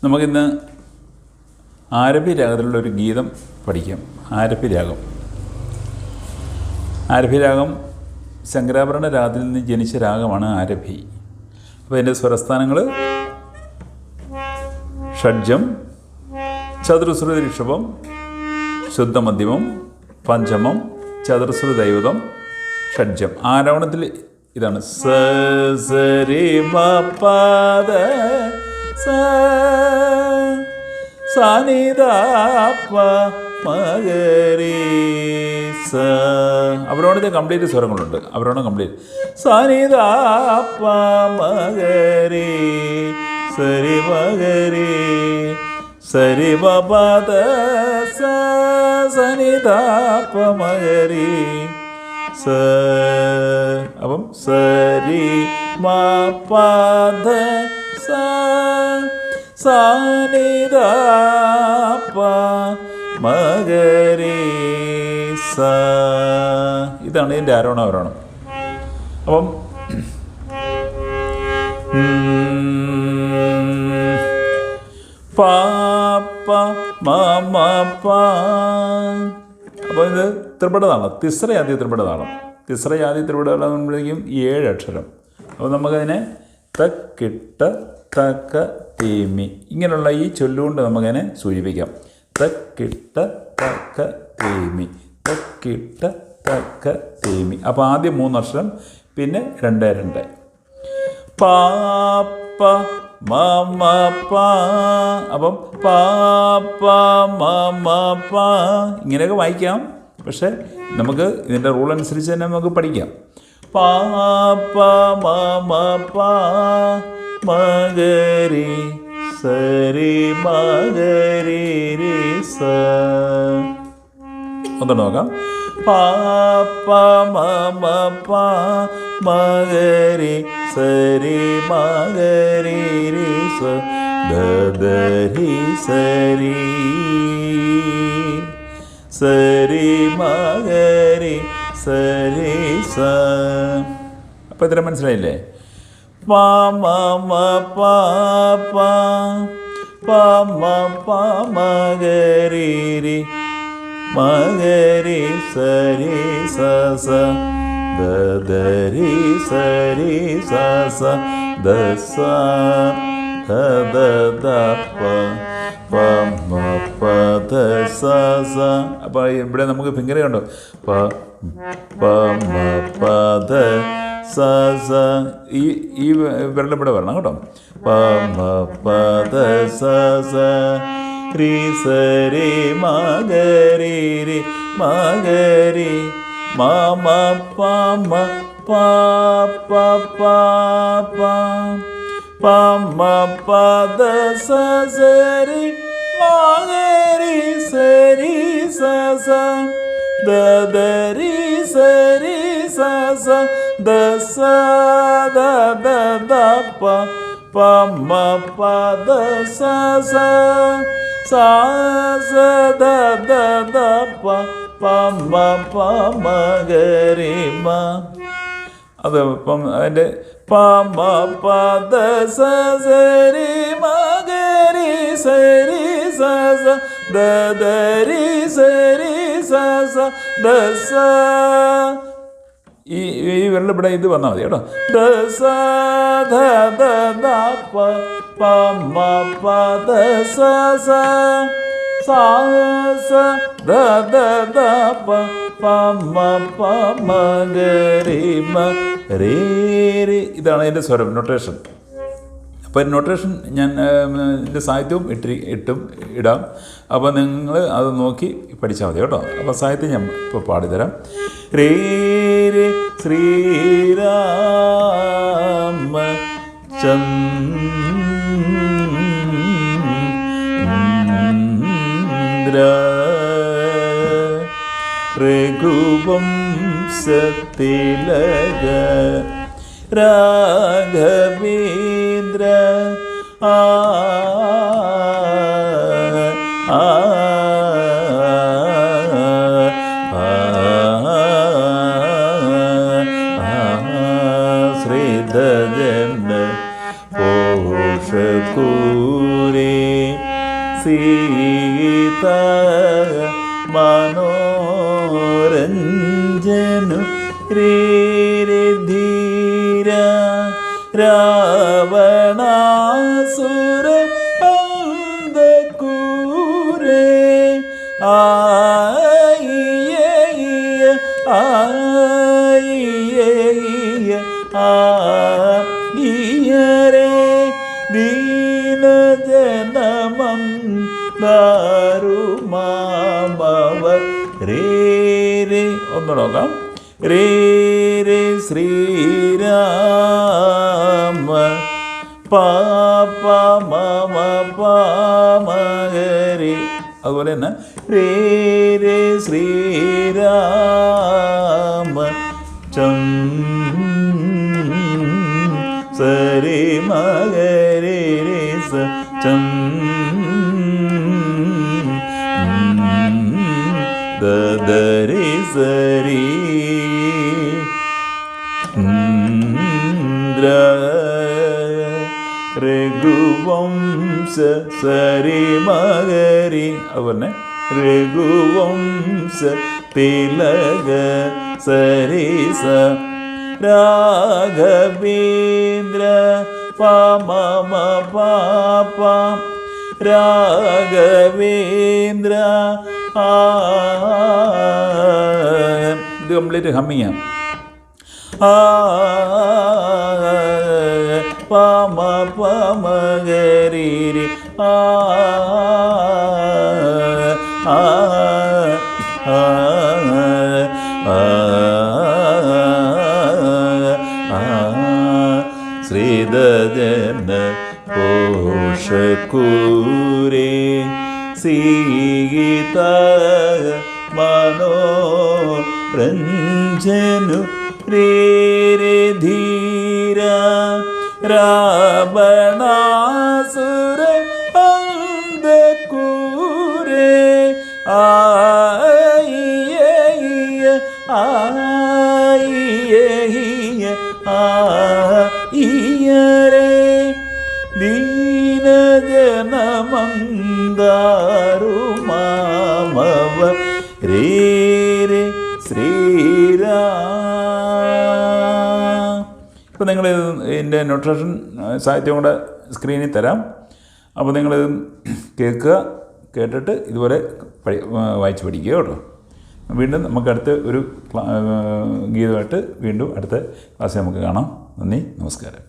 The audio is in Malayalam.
നമുക്കിന്ന് ആരഭി രാഗത്തിലുള്ളൊരു ഗീതം പഠിക്കാം. ആരഭി രാഗം. ആരഭി രാഗം ശങ്കരാഭരണ രാഗത്തിൽ നിന്ന് ജനിച്ച രാഗമാണ് ആരഭി. അപ്പോൾ അതിൻ്റെ സ്വരസ്ഥാനങ്ങൾ ഷഡ്ജം, ചതുർശ്രുതി ഋഷഭം, ശുദ്ധമധ്യമം, പഞ്ചമം, ചതുർശ്രുതി ദൈവതം, ഷഡ്ജം. ആരോഹണത്തിൽ ഇതാണ് സ സരി മ പ ധ സ സാനി ധ പ മ ഗ രി സ. അവരോണത്തിൽ കംപ്ലീറ്റ് സ്വരങ്ങളുണ്ട്. അവരോണം കംപ്ലീറ്റ് സാനി ധ പ മ ഗ രി സരി മ ഗ രി സരി മ പ ധ സ സനി ധ പ മ ഗ രി സ. അപ്പം സരി മ പ ധ സ സാനി ധ പ മ ഗ രി സ. ഇതാണ് ഇതിൻ്റെ ആരോഹണം അവരോഹണം. അപ്പം പ പ മ മ പ. അപ്പോൾ ഇത് ത്രിപുടതാളം, തിസ്രയാദി ത്രിപുടതാളം. തിസ്രയാദി ത്രിപുടതാളം ആകുമ്പോഴേക്കും 7 അക്ഷരം. അപ്പോൾ നമുക്കതിനെ തക്കിട്ട തക്ക തീമി ഇങ്ങനെയുള്ള ഈ ചൊല്ലുകൊണ്ട് നമുക്കതിനെ സൂചിപ്പിക്കാം. തക്കിട്ട തക്ക തീമി, തക്കിട്ട തക്ക തീമി. അപ്പോൾ ആദ്യം 3 അക്ഷരം, പിന്നെ 2 2. പ പ മ മ പ. അപ്പം പ പ മ മ പ ഇങ്ങനെയൊക്കെ വായിക്കാം. പക്ഷേ നമുക്ക് ഇതിൻ്റെ റൂൾ അനുസരിച്ച് തന്നെ നമുക്ക് പഠിക്കാം. പ പ മ മ പ മ ഗ രി സരി മ ഗ രി രി സ. ഒന്ന് നോക്കാം. പ പ മ മ പ മ ഗ രി സരി മ ഗ രി രി സ ധ ധ രി സരി സരി മ ഗ രി സരി സ. അപ്പം ഇത്ര മനസ്സിലായില്ലേ? പ മ മ പ പ പ മ പ മ ഗ രി രി മ ഗ രി സരി സ സ ധ ധ രി സരി സ സ ധ സ ധ ധ ധ പ പ മ പ ധ സ സ. അപ്പോൾ ഇവിടെ നമുക്ക് ഫിംഗർ കണ്ടോ? പ പ മ പ ധ സ സ. ഈ വിരൽ ഇവിടെ വരണം കേട്ടോ. പ മ പ ധ സ സ രി സരി മ ഗ രി രി മ ഗ രി മ മ പ മ പ പ പ പ പ മ പ ധ സ സരി മ ഗ രി സരി സ സ ധ ധ രി സരി സ സ ധ സ ധ ധ ധ പ പ മ പ ധ സ സ സ സ ധ ധ ധ പ പ മ പ മ ഗ രി മ. അത് ഇപ്പം അതിൻ്റെ പ മ പ ധ സ സരി മ ഗ രി സരി സ സ ധ ധ രി സരി സ സ ധ സ. ഈ വിരൽ ഇവിടെ ഇത് വന്നാൽ മതി കേട്ടോ. ധ സ ധ ധ ധ പ പ മ പ ധ സ സ സ സ ധ ധ ധ പ പ മ പ മ ഗ രി മ രി രി. ഇതാണ് അതിൻ്റെ സ്വരം, നൊട്ടേഷൻ. അപ്പോൾ നൊട്ടേഷൻ ഞാൻ ഇതിൻ്റെ സാഹിത്യവും ഇടാം. അപ്പോൾ നിങ്ങൾ അത് നോക്കി പഠിച്ചാൽ മതി കേട്ടോ. അപ്പോൾ സാഹിത്യം ഞാൻ ഇപ്പോൾ പാടിത്തരാം. രേ രെ ശ്രീരാമ ചന്ദ്ര രഘുവംശതിലക രാഘവേന്ദ്ര ആ ആ ശ്രീധരൻ പോഷകൂരേ സീത മനോരഞ്ജനു രേ ധീര രാവണാസുര അന്ധകൂരേ ആയിയ ആയിയ ആയിയരേ ദീനജനമം ദാരുമാമവ രേ രേ ഒന്ന് നോക്കാം രേ രേ ശ്രീരാമ പാപ മമ പാമഗരി അതുപോലെ തന്നെ രേ രേ ശ്രീരാമ ചം സരി മഗരി രേ സ ചം ദരി സരി രഘുവംശ സരി മഗരി അതുപോലെ രഘുവംശ തിലക സരിസ രാഘവേന്ദ്ര പമമ പാപ രാഘവേന്ദ്ര ഇത് കംപ്ലീറ്റ് ഹമ്മിങ്ങാണ് പമ പമഗരി ശ്രീദജന പോഷകൂരേ സീത മനോരഞ്ജനു രേ ധീര രാവണാസുര അന്ധകൂരേ ആയിയ ആയിയ ആയിയരേ ദീനജനമന്ദാരുമാമവ രേ രേ ശ്രീരാം. ഇപ്പോൾ നിങ്ങൾ ഇതിൻ്റെ നൊട്ടേഷൻ സാഹിത്യം കൂടെ സ്ക്രീനിൽ തരാം. അപ്പോൾ നിങ്ങളിത് കേൾക്കുക, കേട്ടിട്ട് ഇതുപോലെ വായിച്ച് പഠിക്കുക കേട്ടോ. വീണ്ടും നമുക്ക് അടുത്ത ഒരു ഗീതമായിട്ട് വീണ്ടും അടുത്ത ക്ലാസ്സിൽ നമുക്ക് കാണാം. നന്ദി, നമസ്കാരം.